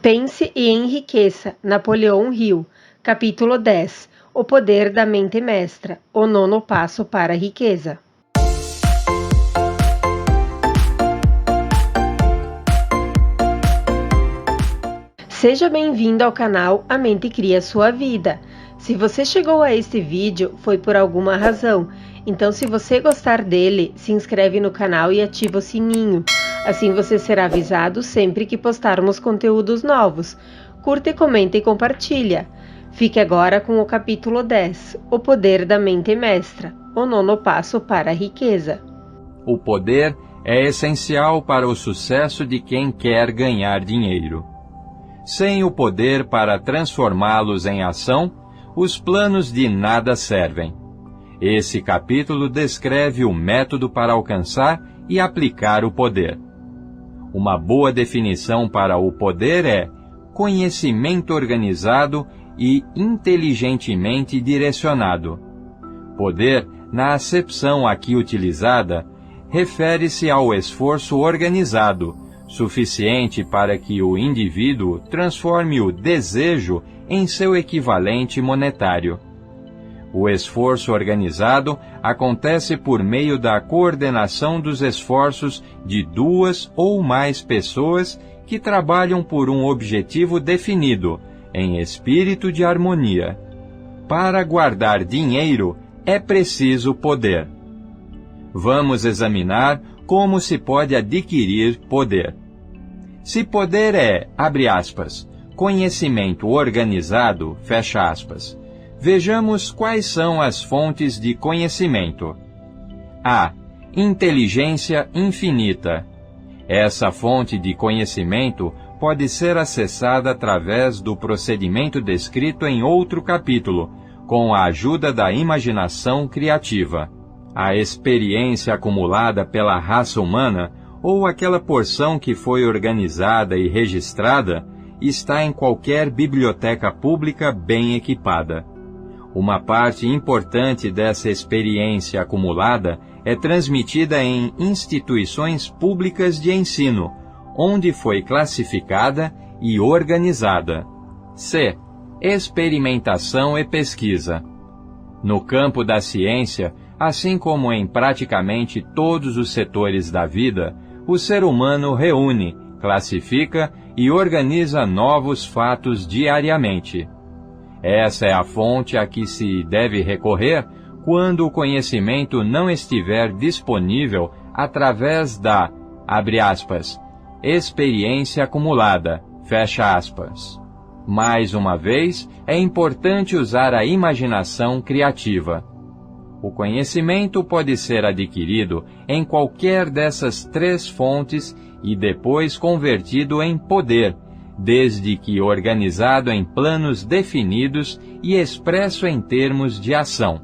Pense e enriqueça. Napoleão Hill. Capítulo 10. O poder da mente mestra. O 9º passo para a riqueza. Seja bem-vindo ao canal A Mente Cria Sua Vida. Se você chegou a este vídeo, foi por alguma razão. Então, se você gostar dele, se inscreve no canal e ativa o sininho. Assim você será avisado sempre que postarmos conteúdos novos. Curta, comenta e compartilha. Fique agora com o capítulo 10, O Poder da Mente Mestra, o 9º passo para a riqueza. O poder é essencial para o sucesso de quem quer ganhar dinheiro. Sem o poder para transformá-los em ação, os planos de nada servem. Esse capítulo descreve o método para alcançar e aplicar o poder. Uma boa definição para o poder é conhecimento organizado e inteligentemente direcionado. Poder, na acepção aqui utilizada, refere-se ao esforço organizado, suficiente para que o indivíduo transforme o desejo em seu equivalente monetário. O esforço organizado acontece por meio da coordenação dos esforços de 2 ou mais pessoas que trabalham por um objetivo definido, em espírito de harmonia. Para guardar dinheiro, é preciso poder. Vamos examinar como se pode adquirir poder. Se poder é, abre aspas, conhecimento organizado, fecha aspas, vejamos quais são as fontes de conhecimento. A. Inteligência infinita. Essa fonte de conhecimento pode ser acessada através do procedimento descrito em outro capítulo, com a ajuda da imaginação criativa. A experiência acumulada pela raça humana, ou aquela porção que foi organizada e registrada, está em qualquer biblioteca pública bem equipada. Uma parte importante dessa experiência acumulada é transmitida em instituições públicas de ensino, onde foi classificada e organizada. C. Experimentação e pesquisa. No campo da ciência, assim como em praticamente todos os setores da vida, o ser humano reúne, classifica e organiza novos fatos diariamente. Essa é a fonte a que se deve recorrer quando o conhecimento não estiver disponível através da, abre aspas, experiência acumulada, fecha aspas. Mais uma vez, é importante usar a imaginação criativa. O conhecimento pode ser adquirido em qualquer dessas 3 fontes e depois convertido em poder, desde que organizado em planos definidos e expresso em termos de ação.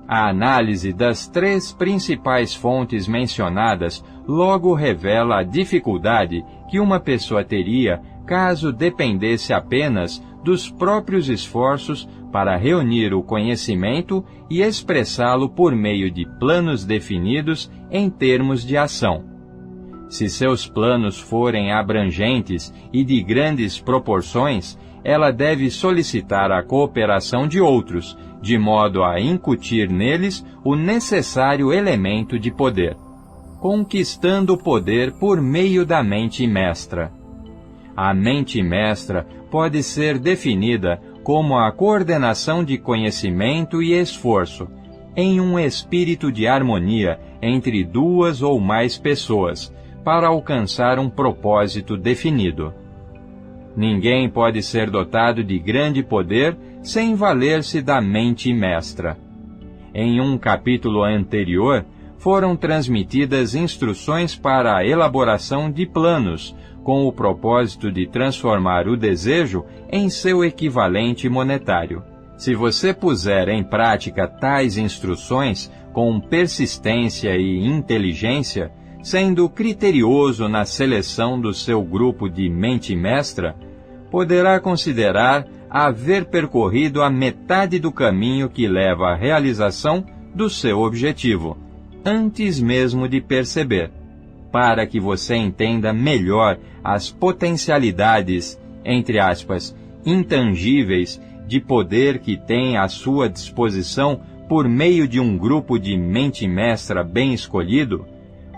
A análise das 3 principais fontes mencionadas logo revela a dificuldade que uma pessoa teria caso dependesse apenas dos próprios esforços para reunir o conhecimento e expressá-lo por meio de planos definidos em termos de ação. Se seus planos forem abrangentes e de grandes proporções, ela deve solicitar a cooperação de outros, de modo a incutir neles o necessário elemento de poder. Conquistando o poder por meio da mente mestra. A mente mestra pode ser definida como a coordenação de conhecimento e esforço, em um espírito de harmonia entre 2 ou mais pessoas, para alcançar um propósito definido. Ninguém pode ser dotado de grande poder sem valer-se da mente mestra. Em um capítulo anterior, foram transmitidas instruções para a elaboração de planos, com o propósito de transformar o desejo em seu equivalente monetário. Se você puser em prática tais instruções com persistência e inteligência, sendo criterioso na seleção do seu grupo de mente mestra, poderá considerar haver percorrido a metade do caminho que leva à realização do seu objetivo, antes mesmo de perceber. Para que você entenda melhor as potencialidades entre aspas, intangíveis de poder que tem à sua disposição por meio de um grupo de mente mestra bem escolhido,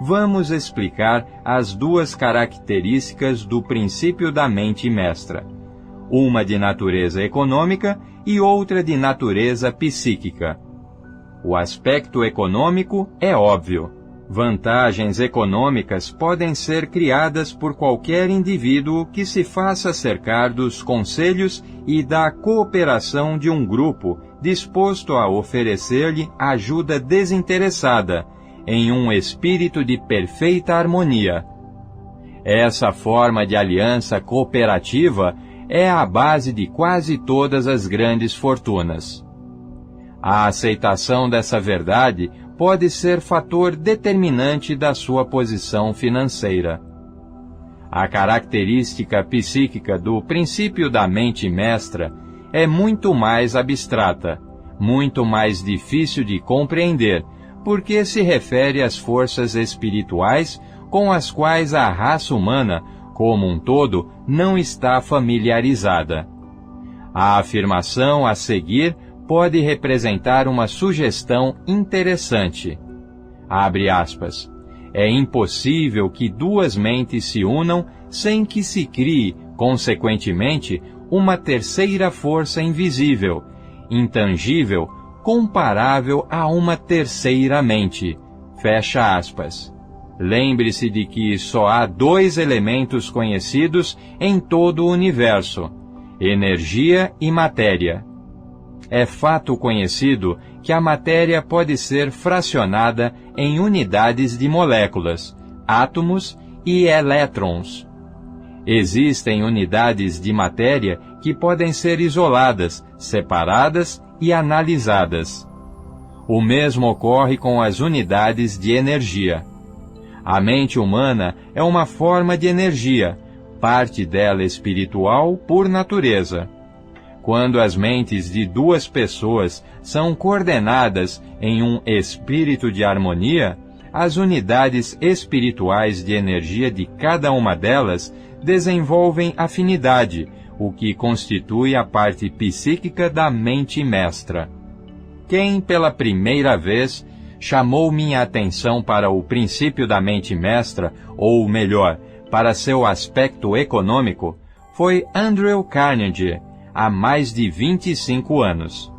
vamos explicar as duas características do princípio da mente mestra, uma de natureza econômica e outra de natureza psíquica. O aspecto econômico é óbvio. Vantagens econômicas podem ser criadas por qualquer indivíduo que se faça cercar dos conselhos e da cooperação de um grupo disposto a oferecer-lhe ajuda desinteressada, em um espírito de perfeita harmonia. Essa forma de aliança cooperativa é a base de quase todas as grandes fortunas. A aceitação dessa verdade pode ser fator determinante da sua posição financeira. A característica psíquica do princípio da mente mestra é muito mais abstrata, muito mais difícil de compreender, porque se refere às forças espirituais com as quais a raça humana, como um todo, não está familiarizada. A afirmação a seguir pode representar uma sugestão interessante. Abre aspas. É impossível que duas mentes se unam sem que se crie, consequentemente, uma terceira força invisível, intangível, comparável a uma terceira mente. Fecha aspas. Lembre-se de que só há dois elementos conhecidos em todo o universo: energia e matéria. É fato conhecido que a matéria pode ser fracionada em unidades de moléculas, átomos e elétrons. Existem unidades de matéria que podem ser isoladas, separadas e analisadas. O mesmo ocorre com as unidades de energia. A mente humana é uma forma de energia, parte dela espiritual por natureza. Quando as mentes de duas pessoas são coordenadas em um espírito de harmonia, as unidades espirituais de energia de cada uma delas desenvolvem afinidade, o que constitui a parte psíquica da mente mestra. Quem, pela primeira vez, chamou minha atenção para o princípio da mente mestra, ou melhor, para seu aspecto econômico, foi Andrew Carnegie, há mais de 25 anos.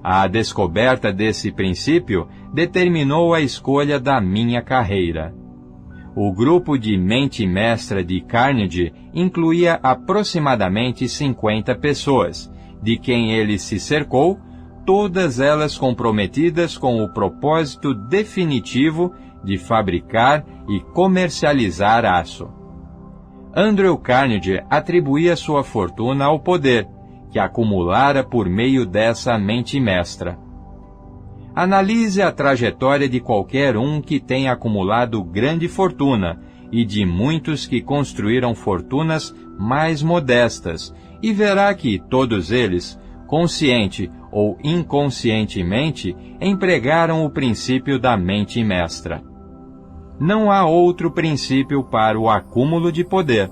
A descoberta desse princípio determinou a escolha da minha carreira. O grupo de mente mestra de Carnegie incluía aproximadamente 50 pessoas, de quem ele se cercou, todas elas comprometidas com o propósito definitivo de fabricar e comercializar aço. Andrew Carnegie atribuía sua fortuna ao poder, que acumulara por meio dessa mente mestra. Analise a trajetória de qualquer um que tenha acumulado grande fortuna e de muitos que construíram fortunas mais modestas, e verá que todos eles, consciente ou inconscientemente, empregaram o princípio da mente mestra. Não há outro princípio para o acúmulo de poder.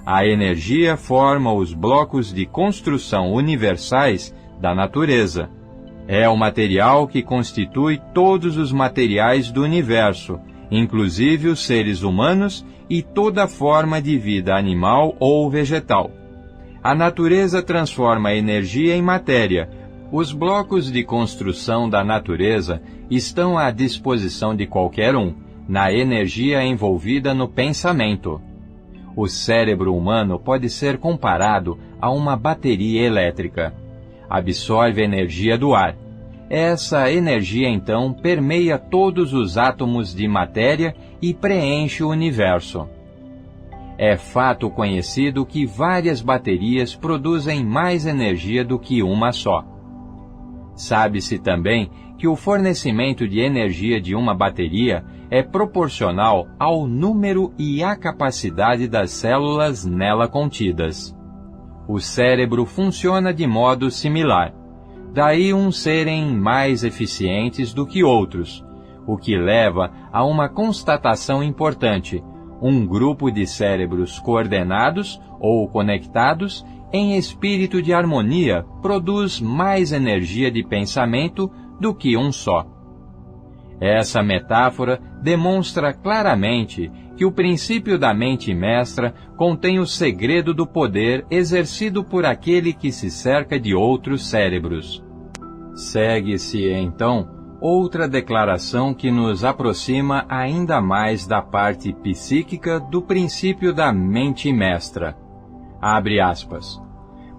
A energia forma os blocos de construção universais da natureza. É o material que constitui todos os materiais do universo, inclusive os seres humanos e toda forma de vida animal ou vegetal. A natureza transforma a energia em matéria. Os blocos de construção da natureza estão à disposição de qualquer um, na energia envolvida no pensamento. O cérebro humano pode ser comparado a uma bateria elétrica. Absorve energia do ar. Essa energia, então, permeia todos os átomos de matéria e preenche o universo. É fato conhecido que várias baterias produzem mais energia do que uma só. Sabe-se também que o fornecimento de energia de uma bateria é proporcional ao número e à capacidade das células nela contidas. O cérebro funciona de modo similar. Daí uns serem mais eficientes do que outros, o que leva a uma constatação importante: um grupo de cérebros coordenados ou conectados em espírito de harmonia produz mais energia de pensamento do que um só. Essa metáfora demonstra claramente que o princípio da mente mestra contém o segredo do poder exercido por aquele que se cerca de outros cérebros. Segue-se, então, outra declaração que nos aproxima ainda mais da parte psíquica do princípio da mente mestra. Abre aspas.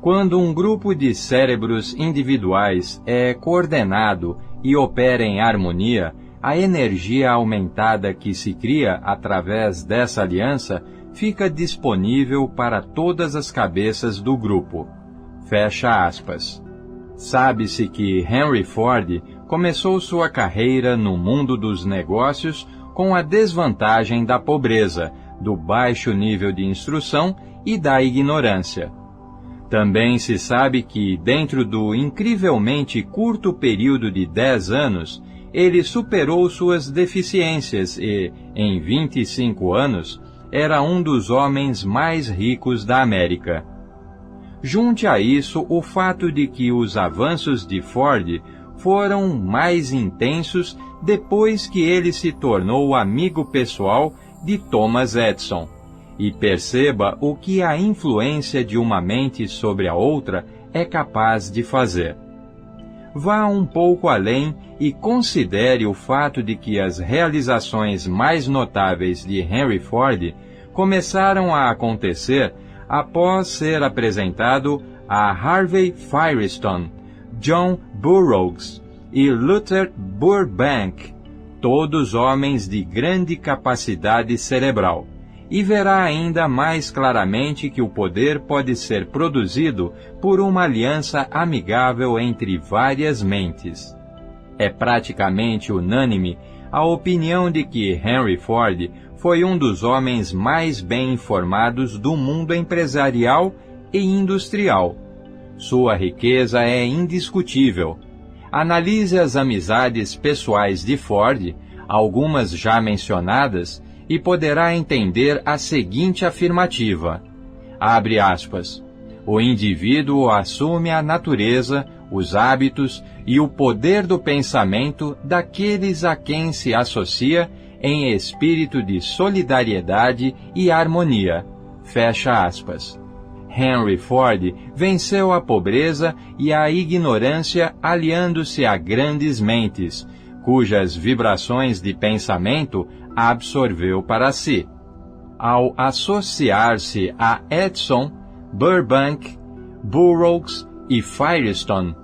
Quando um grupo de cérebros individuais é coordenado e opera em harmonia, a energia aumentada que se cria através dessa aliança fica disponível para todas as cabeças do grupo. Fecha aspas. Sabe-se que Henry Ford começou sua carreira no mundo dos negócios com a desvantagem da pobreza, do baixo nível de instrução e da ignorância. Também se sabe que, dentro do incrivelmente curto período de 10 anos, ele superou suas deficiências e, em 25 anos, era um dos homens mais ricos da América. Junte a isso o fato de que os avanços de Ford foram mais intensos depois que ele se tornou amigo pessoal de Thomas Edison, e perceba o que a influência de uma mente sobre a outra é capaz de fazer. Vá um pouco além e considere o fato de que as realizações mais notáveis de Henry Ford começaram a acontecer após ser apresentado a Harvey Firestone, John Burroughs e Luther Burbank, todos homens de grande capacidade cerebral, e verá ainda mais claramente que o poder pode ser produzido por uma aliança amigável entre várias mentes. É praticamente unânime a opinião de que Henry Ford foi um dos homens mais bem informados do mundo empresarial e industrial. Sua riqueza é indiscutível. Analise as amizades pessoais de Ford, algumas já mencionadas, e poderá entender a seguinte afirmativa. Abre aspas. O indivíduo assume a natureza, os hábitos e o poder do pensamento daqueles a quem se associa em espírito de solidariedade e harmonia. Fecha aspas. Henry Ford venceu a pobreza e a ignorância aliando-se a grandes mentes, cujas vibrações de pensamento absorveu para si. Ao associar-se a Edison, Burbank, Burroughs e Firestone,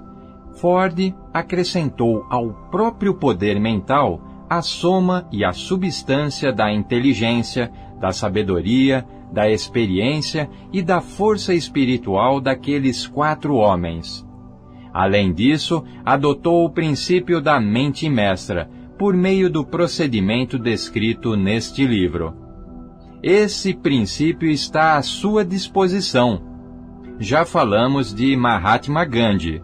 Ford acrescentou ao próprio poder mental a soma e a substância da inteligência, da sabedoria, da experiência e da força espiritual daqueles 4 homens. Além disso, adotou o princípio da mente mestra, por meio do procedimento descrito neste livro. Esse princípio está à sua disposição. Já falamos de Mahatma Gandhi.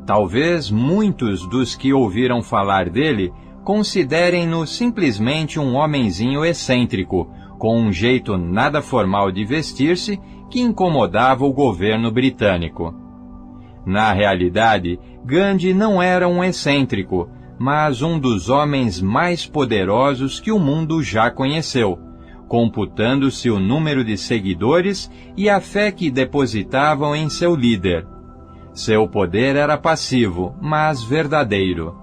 Talvez muitos dos que ouviram falar dele considerem-no simplesmente um homenzinho excêntrico, com um jeito nada formal de vestir-se que incomodava o governo britânico. Na realidade, Gandhi não era um excêntrico, mas um dos homens mais poderosos que o mundo já conheceu, computando-se o número de seguidores e a fé que depositavam em seu líder. Seu poder era passivo, mas verdadeiro.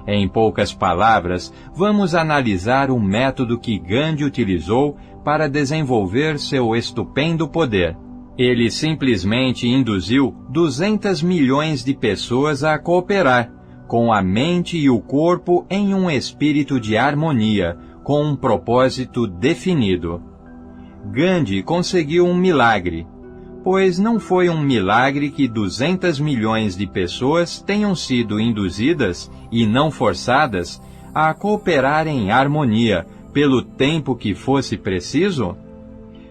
Em poucas palavras, vamos analisar o método que Gandhi utilizou para desenvolver seu estupendo poder. Ele simplesmente induziu 200 milhões de pessoas a cooperar, com a mente e o corpo em um espírito de harmonia, com um propósito definido. Gandhi conseguiu um milagre, pois não foi um milagre que 200 milhões de pessoas tenham sido induzidas, e não forçadas, a cooperar em harmonia pelo tempo que fosse preciso?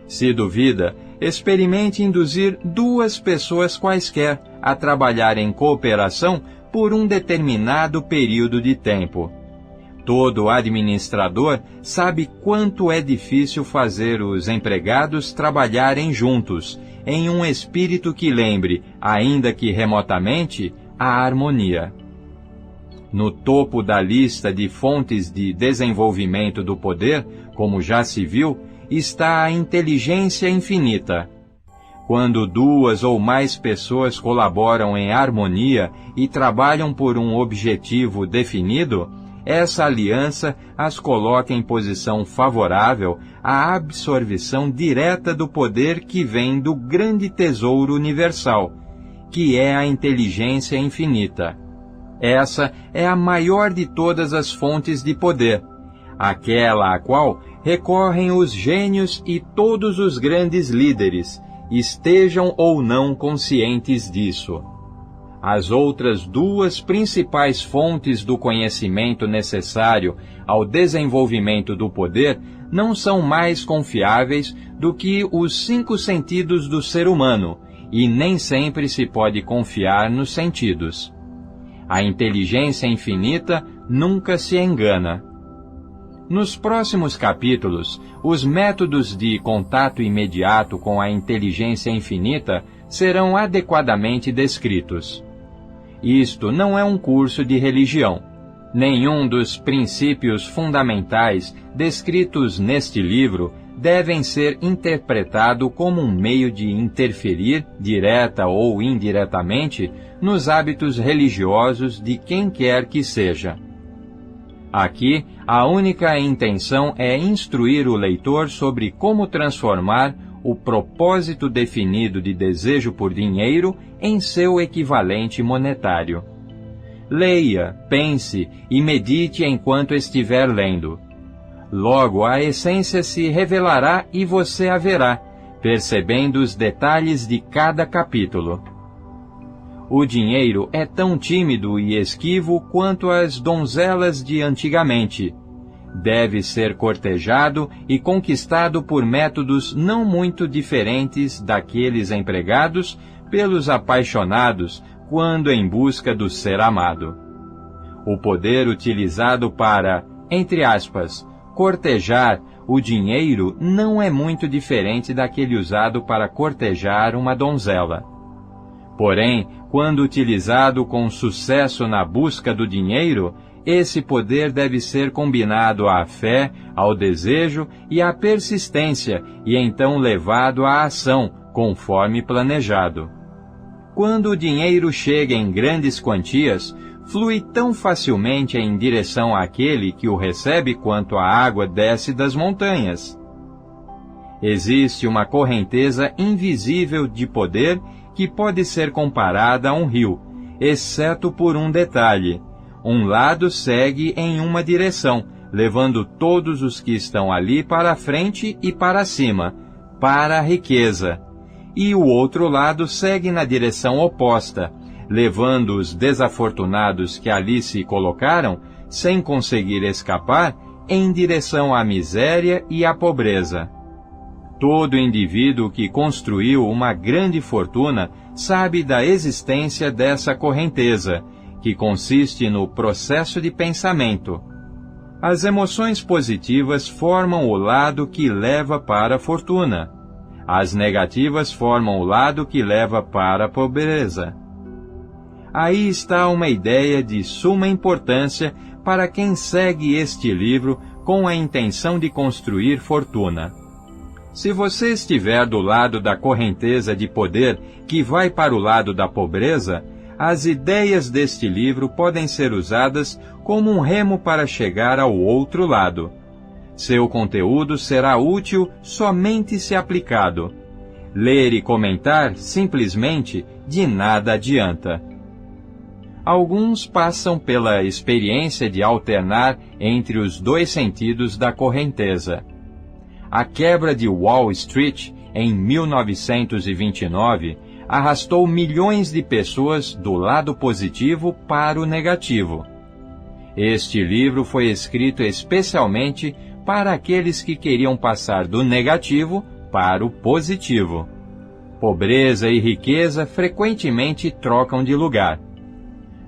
Se duvida, experimente induzir 2 pessoas quaisquer a trabalhar em cooperação por um determinado período de tempo. Todo administrador sabe quanto é difícil fazer os empregados trabalharem juntos, em um espírito que lembre, ainda que remotamente, a harmonia. No topo da lista de fontes de desenvolvimento do poder, como já se viu, está a inteligência infinita. Quando duas ou mais pessoas colaboram em harmonia e trabalham por um objetivo definido, essa aliança as coloca em posição favorável à absorção direta do poder que vem do grande tesouro universal, que é a inteligência infinita. Essa é a maior de todas as fontes de poder, aquela à qual recorrem os gênios e todos os grandes líderes, estejam ou não conscientes disso. As outras duas principais fontes do conhecimento necessário ao desenvolvimento do poder não são mais confiáveis do que os 5 sentidos do ser humano, e nem sempre se pode confiar nos sentidos. A inteligência infinita nunca se engana. Nos próximos capítulos, os métodos de contato imediato com a inteligência infinita serão adequadamente descritos. Isto não é um curso de religião. Nenhum dos princípios fundamentais descritos neste livro devem ser interpretado como um meio de interferir, direta ou indiretamente, nos hábitos religiosos de quem quer que seja. Aqui, a única intenção é instruir o leitor sobre como transformar o propósito definido de desejo por dinheiro em seu equivalente monetário. Leia, pense e medite enquanto estiver lendo. Logo a essência se revelará e você a verá, percebendo os detalhes de cada capítulo. O dinheiro é tão tímido e esquivo quanto as donzelas de antigamente. Deve ser cortejado e conquistado por métodos não muito diferentes daqueles empregados pelos apaixonados quando em busca do ser amado. O poder utilizado para, entre aspas, cortejar o dinheiro não é muito diferente daquele usado para cortejar uma donzela. Porém, quando utilizado com sucesso na busca do dinheiro, esse poder deve ser combinado à fé, ao desejo e à persistência, e então levado à ação, conforme planejado. Quando o dinheiro chega em grandes quantias, flui tão facilmente em direção àquele que o recebe quanto a água desce das montanhas. Existe uma correnteza invisível de poder que pode ser comparada a um rio, exceto por um detalhe. Um lado segue em uma direção, levando todos os que estão ali para a frente e para cima, para a riqueza. E o outro lado segue na direção oposta, levando os desafortunados que ali se colocaram, sem conseguir escapar, em direção à miséria e à pobreza. Todo indivíduo que construiu uma grande fortuna sabe da existência dessa correnteza, que consiste no processo de pensamento. As emoções positivas formam o lado que leva para a fortuna. As negativas formam o lado que leva para a pobreza. Aí está uma ideia de suma importância para quem segue este livro com a intenção de construir fortuna. Se você estiver do lado da correnteza de poder que vai para o lado da pobreza, as ideias deste livro podem ser usadas como um remo para chegar ao outro lado. Seu conteúdo será útil somente se aplicado. Ler e comentar, simplesmente, de nada adianta. Alguns passam pela experiência de alternar entre os 2 sentidos da correnteza. A quebra de Wall Street, em 1929, arrastou milhões de pessoas do lado positivo para o negativo. Este livro foi escrito especialmente para aqueles que queriam passar do negativo para o positivo. Pobreza e riqueza frequentemente trocam de lugar.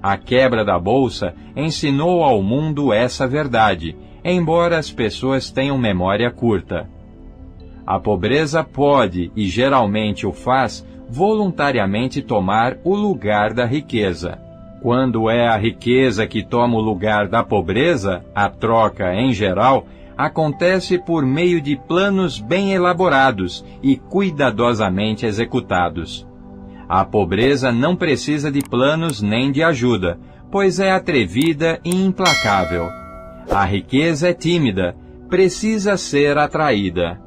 A quebra da bolsa ensinou ao mundo essa verdade, embora as pessoas tenham memória curta. A pobreza pode, e geralmente o faz, voluntariamente tomar o lugar da riqueza. Quando é a riqueza que toma o lugar da pobreza, a troca, em geral, acontece por meio de planos bem elaborados e cuidadosamente executados. A pobreza não precisa de planos nem de ajuda, pois é atrevida e implacável. A riqueza é tímida, precisa ser atraída.